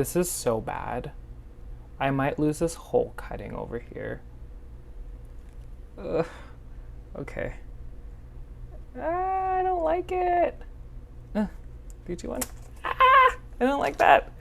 This is so bad. I might lose this whole cutting over here. Ugh. Okay. I don't like it. 3, 2, 1. I don't like that.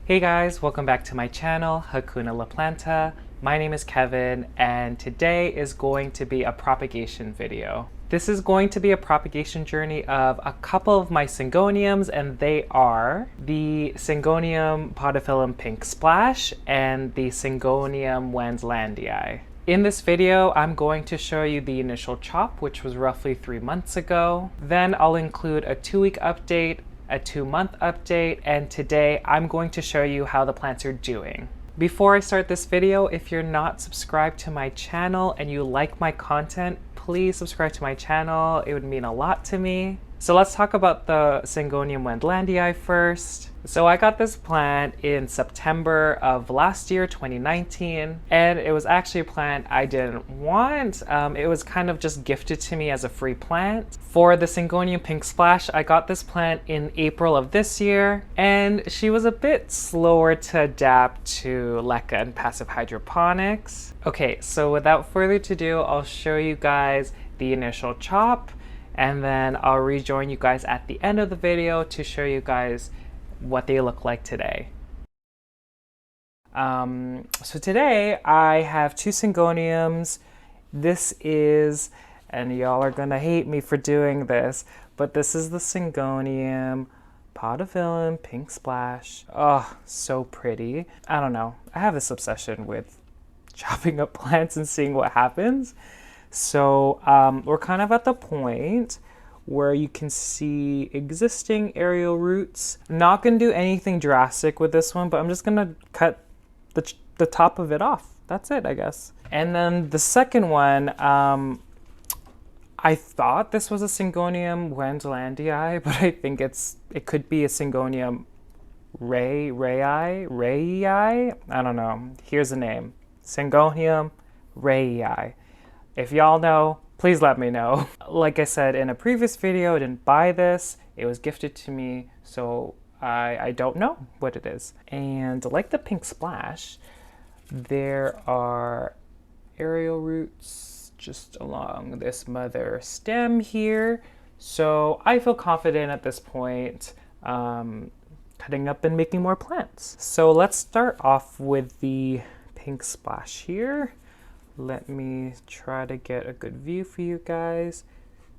Hey guys, welcome back to my channel, Hakuna La Planta. My name is Kevin, and today is going to be a propagation video. This is going to be a propagation journey of a couple of my syngoniums, and they are the Syngonium Podophyllum Pink Splash and the Syngonium Wendlandii. In this video, I'm going to show you the initial chop, which was roughly 3 months ago. Then I'll include a 2-week update, a 2-month update, and today I'm going to show you how the plants are doing. Before I start this video, if you're not subscribed to my channel and you like my content, please subscribe to my channel. It would mean a lot to me. So let's talk about the Syngonium Wendlandii first. So I got this plant in September of last year, 2019, and it was actually a plant I didn't want. It was kind of just gifted to me as a free plant. For the Syngonium Pink Splash, I got this plant in April of this year, and she was a bit slower to adapt to LECA and passive hydroponics. Okay, so without further ado, I'll show you guys the initial chop, and then I'll rejoin you guys at the end of the video to show you guys what they look like today. So today I have 2 syngoniums. This is, and y'all are gonna hate me for doing this, but this is the Syngonium Podophyllum Pink Splash. Oh, so pretty. I don't know. I have this obsession with chopping up plants and seeing what happens. So we're kind of at the point where you can see existing aerial roots. I'm not gonna do anything drastic with this one, but I'm just gonna cut the top of it off. That's it, I guess. And then the second one, I thought this was a Syngonium Wendlandii, but I think it could be a Syngonium Rayii. I don't know. Here's a name. Syngonium Rayii. If y'all know, please let me know. Like I said in a previous video, I didn't buy this. It was gifted to me, so I don't know what it is. And like the Pink Splash, there are aerial roots just along this mother stem here. So I feel confident at this point cutting up and making more plants. So let's start off with the Pink Splash here. Let me try to get a good view for you guys.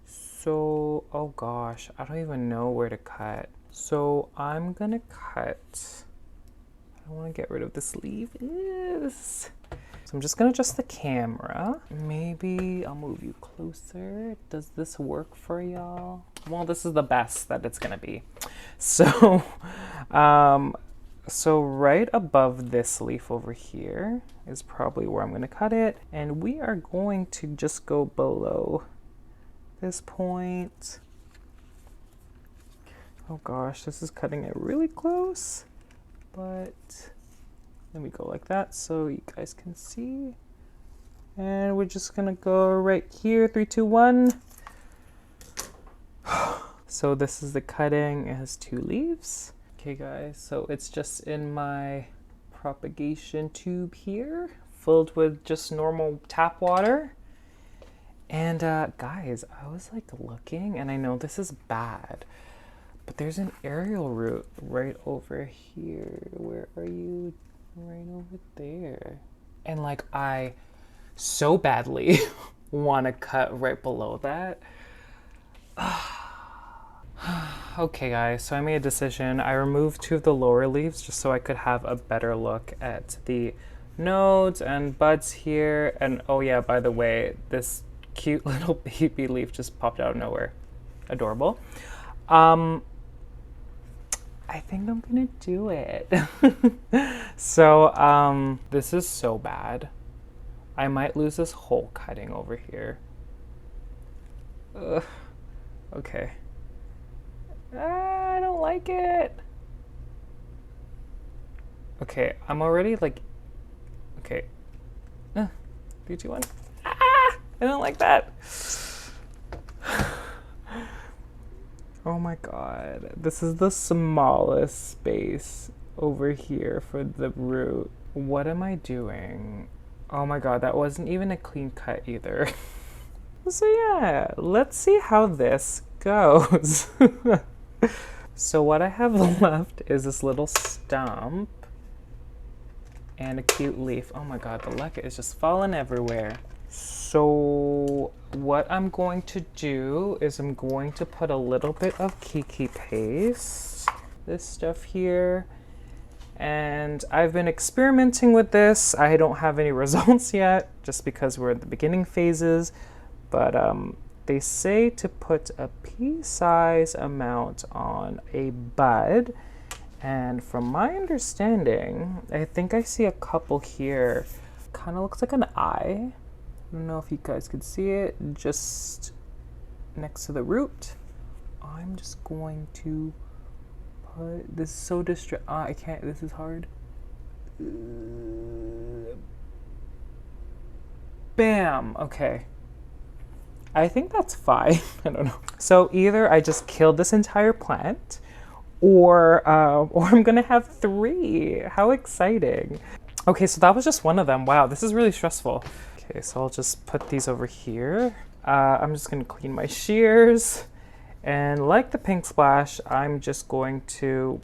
So, oh gosh, I don't even know where to cut. So I'm gonna cut, I want to get rid of this leaf. So I'm just gonna adjust the camera. Maybe I'll move you closer. Does this work for y'all? Well, this is the best that it's gonna be. So, so right above this leaf over here is probably where I'm going to cut it. And we are going to just go below this point. Oh gosh, this is cutting it really close. But let me go like that so you guys can see. And we're just going to go right here, 3, 2, 1. So this is the cutting. It has 2 leaves. Okay guys, so it's just in my propagation tube here, filled with just normal tap water. And guys, I was like looking, and I know this is bad, but there's an aerial root right over here. Where are you? Right over there. And like I so badly want to cut right below that. Okay guys, so I made a decision. I removed 2 of the lower leaves just so I could have a better look at the nodes and buds here. And oh yeah, by the way, this cute little baby leaf just popped out of nowhere. Adorable. I think I'm gonna do it. So this is so bad. I might lose this whole cutting over here. Okay. I don't like it. Okay, I'm already like, okay. 3, 2, 1. I don't like that. Oh my god. This is the smallest space over here for the root. What am I doing? Oh my god, that wasn't even a clean cut either. So yeah, let's see how this goes. So what I have left is this little stump and a cute leaf. Oh my god, the LECA is just falling everywhere. So what I'm going to do is I'm going to put a little bit of Kiki paste, this stuff here, and I've been experimenting with this. I don't have any results yet just because we're in the beginning phases, but they say to put a pea-size amount on a bud, and from my understanding, I think I see a couple here. Kind of looks like an eye. I don't know if you guys could see it, just next to the root. I'm just going to put, this is so I can't, this is hard. Bam, okay. I think that's fine, I don't know. So either I just killed this entire plant, or I'm gonna have 3. How exciting. Okay, so that was just one of them. Wow, this is really stressful. Okay, so I'll just put these over here. I'm just gonna clean my shears. And like the pink splash, I'm just gonna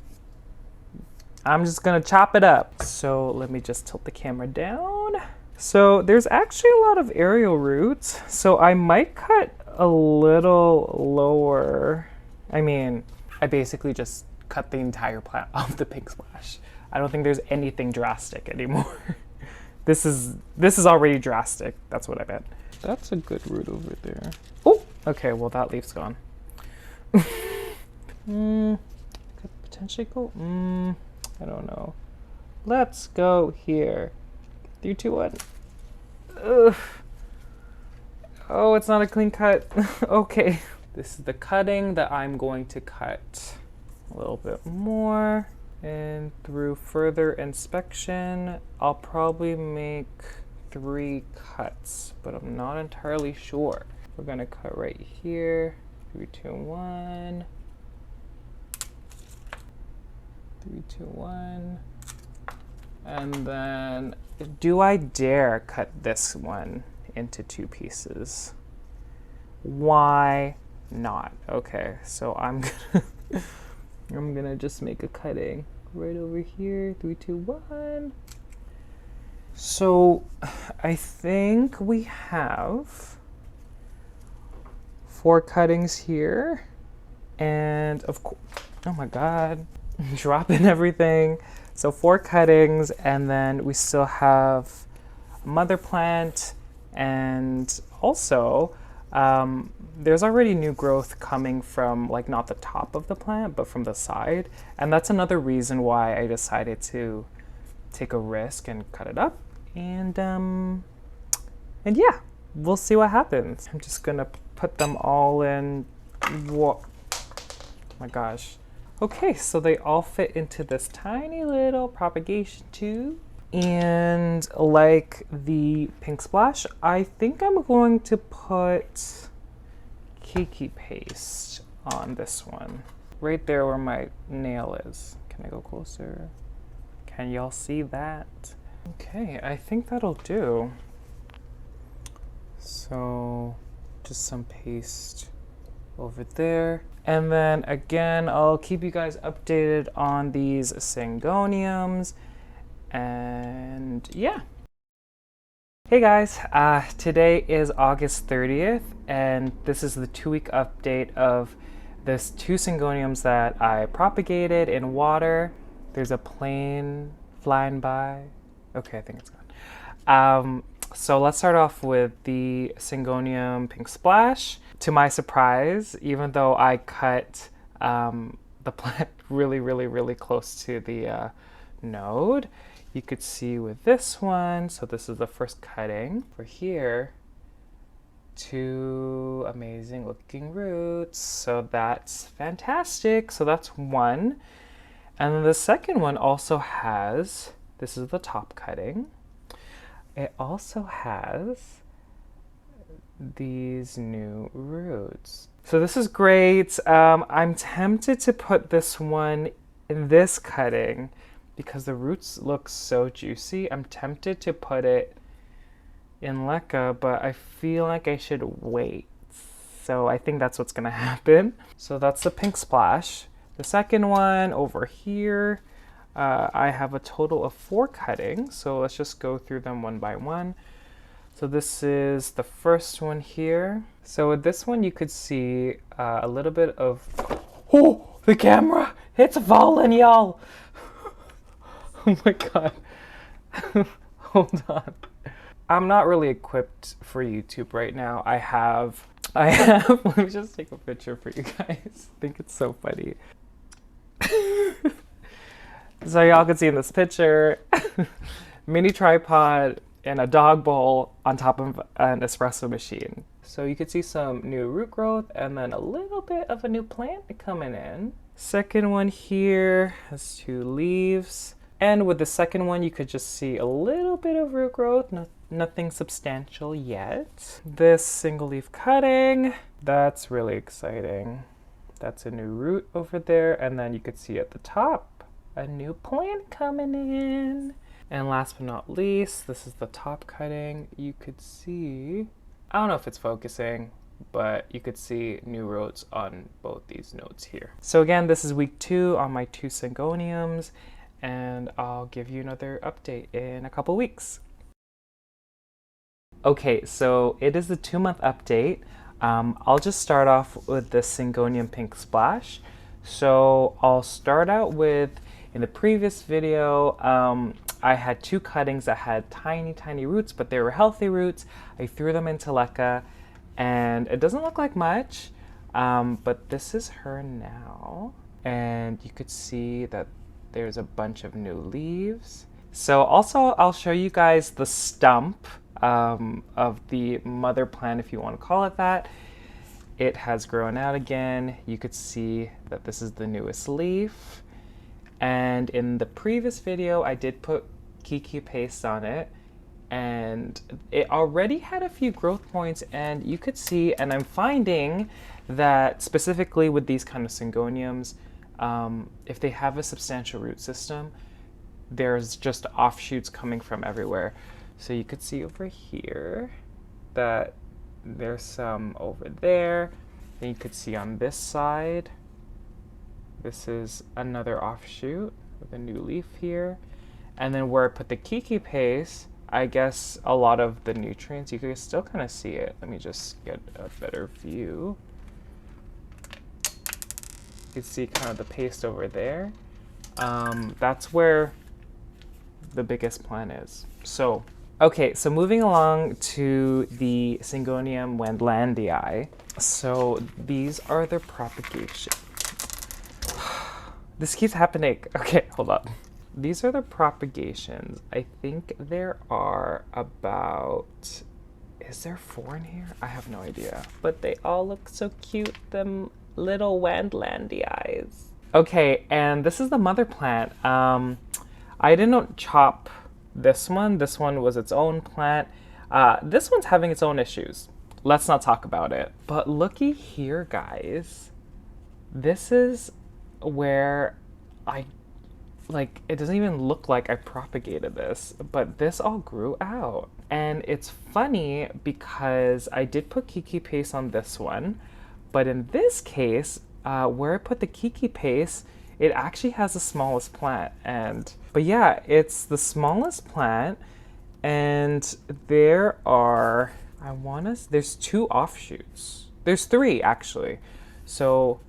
chop it up. So let me just tilt the camera down. So there's actually a lot of aerial roots. So I might cut a little lower. I mean, I basically just cut the entire plant off the pink splash. I don't think there's anything drastic anymore. This is already drastic. That's what I meant. That's a good root over there. Oh, okay, well that leaf's gone. Could potentially go, I don't know. Let's go here. 3, 2, 1. Ugh. Oh, it's not a clean cut. Okay. This is the cutting that I'm going to cut a little bit more. And through further inspection, I'll probably make 3 cuts, but I'm not entirely sure. We're gonna cut right here. 3, 2, 1. 3, 2, 1. And then, do I dare cut this one into 2 pieces? Why not? Okay, so I'm gonna just make a cutting right over here. 3, 2, 1. So I think we have 4 cuttings here, and of course, oh my god, dropping everything. So 4 cuttings, and then we still have a mother plant, and also there's already new growth coming from, like, not the top of the plant, but from the side. And that's another reason why I decided to take a risk and cut it up. And yeah, we'll see what happens. I'm just gonna put them all in. Whoa. Oh my gosh. Okay, so they all fit into this tiny little propagation tube. And like the pink splash, I think I'm going to put Kiki paste on this one. Right there where my nail is. Can I go closer? Can y'all see that? Okay, I think that'll do. So just some paste over there. And then again, I'll keep you guys updated on these syngoniums. And yeah. Hey guys, today is August 30th, and this is the 2-week update of this 2 syngoniums that I propagated in water. There's a plane flying by. Okay, I think it's gone. So let's start off with the Syngonium Pink Splash. To my surprise, even though I cut the plant really close to the node, you could see with this one, so this is the first cutting. For here, 2 amazing looking roots. So that's fantastic. So that's one. And then the second one also has, this is the top cutting. It also has these new roots. So this is great. I'm tempted to put this one in this cutting because the roots look so juicy. I'm tempted to put it in LECA, but I feel like I should wait. So I think that's what's gonna happen. So that's the Pink Splash. The second one over here, I have a total of 4 cuttings. So let's just go through them one by one. So this is the first one here. So with this one, you could see a little bit of, oh, the camera, it's falling, y'all. Oh my God. Hold on. I'm not really equipped for YouTube right now. I have, let me just take a picture for you guys. I think it's so funny. So y'all can see in this picture, mini tripod and a dog bowl on top of an espresso machine. So you could see some new root growth and then a little bit of a new plant coming in. Second one here has 2 leaves. And with the second one, you could just see a little bit of root growth, nothing substantial yet. This single leaf cutting, that's really exciting. That's a new root over there. And then you could see at the top, a new plant coming in. And last but not least, this is the top cutting. You could see, I don't know if it's focusing, but you could see new roots on both these nodes here. So again, this is week 2 on my 2 Syngoniums, and I'll give you another update in a couple weeks. Okay, so it is the 2-month update. I'll just start off with the Syngonium Pink Splash. So I'll start out with, in the previous video, I had 2 cuttings that had tiny roots, but they were healthy roots. I threw them into LECA, and it doesn't look like much, but this is her now. And you could see that there's a bunch of new leaves. So also, I'll show you guys the stump of the mother plant, if you want to call it that. It has grown out again. You could see that this is the newest leaf. And in the previous video, I did put Kiki paste on it, and it already had a few growth points, and you could see, and I'm finding that specifically with these kind of Syngoniums, if they have a substantial root system, there's just offshoots coming from everywhere. So you could see over here that there's some over there. Then you could see on this side, this is another offshoot with a new leaf here. And then where I put the Kiki paste, I guess a lot of the nutrients, you can still kind of see it. Let me just get a better view. You can see kind of the paste over there. That's where the biggest plant is. So, okay, so moving along to the Syngonium Wendlandii. So these are the propagation. This keeps happening. Okay, hold up. These are the propagations. I think there are about, is there 4 in here? I have no idea. But they all look so cute, them little Wendlandii eyes. Okay, and this is the mother plant. I didn't chop this one. This one was its own plant. This one's having its own issues. Let's not talk about it. But looky here, guys. This is where it doesn't even look like I propagated this, but this all grew out. And it's funny because I did put Kiki paste on this one, but in this case, where I put the Kiki paste, it actually has the smallest plant. But yeah, it's the smallest plant, and there are, there's 2 offshoots. There's 3 actually. So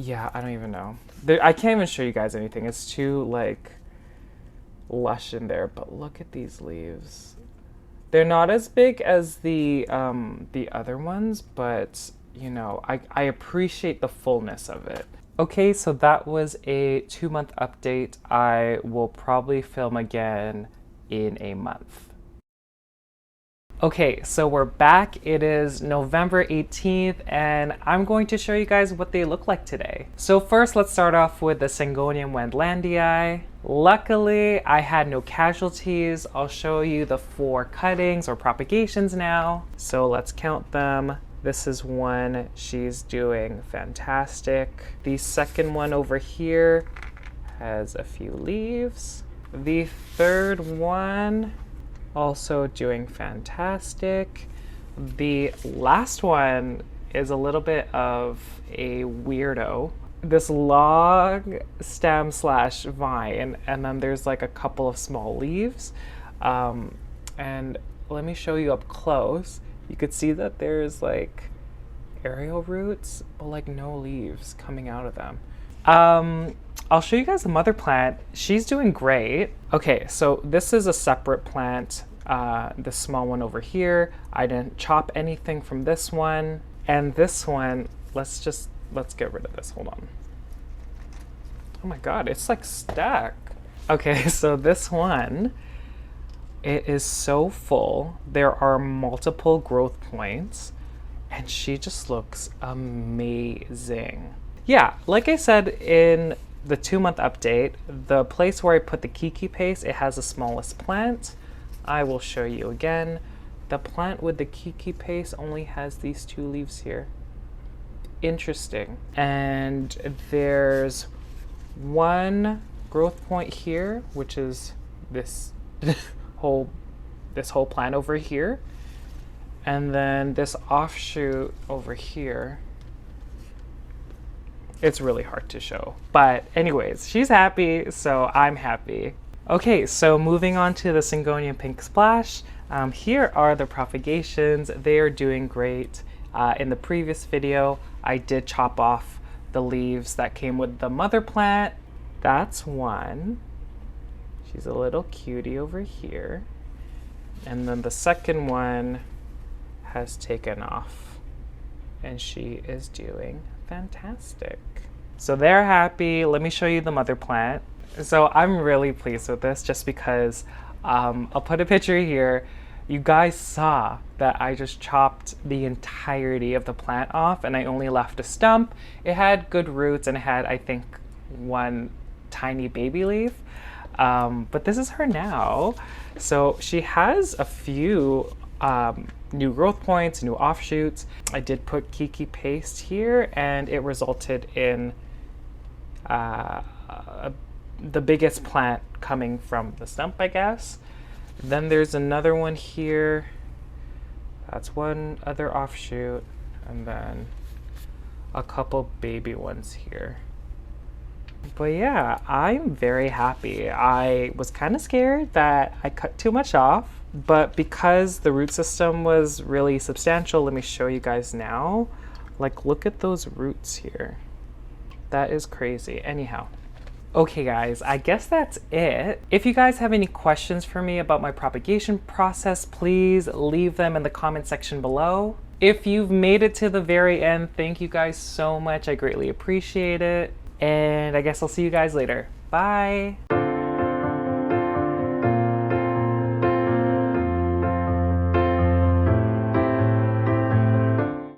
yeah, I don't even know. I can't even show you guys anything. It's too like lush in there, but look at these leaves. They're not as big as the other ones, but you know, I appreciate the fullness of it. Okay, so that was a 2-month update. I will probably film again in a month. Okay, so we're back. It is November 18th, and I'm going to show you guys what they look like today. So first, let's start off with the Syngonium Wendlandii. Luckily, I had no casualties. I'll show you the 4 cuttings or propagations now. So let's count them. This is one. She's doing fantastic. The second one over here has a few leaves. The third one, also doing fantastic. The last one is a little bit of a weirdo. This log stem slash vine, and then there's like a couple of small leaves. And let me show you up close. You could see that there's like aerial roots, but like no leaves coming out of them. I'll show you guys the mother plant. She's doing great. Okay, so this is a separate plant. The small one over here. I didn't chop anything from this one. And this one, let's get rid of this. Hold on. Oh my God, it's like stacked. Okay, so this one, it is so full. There are multiple growth points, and she just looks amazing. Yeah, like I said in the 2-month update, the place where I put the Kiki paste, it has the smallest plant. I will show you again. The plant with the Kiki paste only has these 2 leaves here. Interesting. And there's one growth point here, which is this whole plant over here. And then this offshoot over here. It's really hard to show. But anyways, she's happy, so I'm happy. Okay, so moving on to the Syngonium Pink Splash. Here are the propagations. They are doing great. In the previous video, I did chop off the leaves that came with the mother plant. That's one. She's a little cutie over here. And then the second one has taken off, and she is doing fantastic. So they're happy. Let me show you the mother plant. So I'm really pleased with this just because I'll put a picture here. You guys saw that I just chopped the entirety of the plant off and I only left a stump. It had good roots and it had, I think, one tiny baby leaf. But this is her now. So she has a few new growth points, new offshoots. I did put Kiki paste here and it resulted in the biggest plant coming from the stump, I guess. Then there's another one here. That's one other offshoot. And then a couple baby ones here. But yeah, I'm very happy. I was kind of scared that I cut too much off, but because the root system was really substantial, let me show you guys now. Like, look at those roots here. That is crazy. Anyhow. Okay guys, I guess that's it. If you guys have any questions for me about my propagation process, please leave them in the comment section below. If you've made it to the very end, thank you guys so much. I greatly appreciate it. And I guess I'll see you guys later. Bye.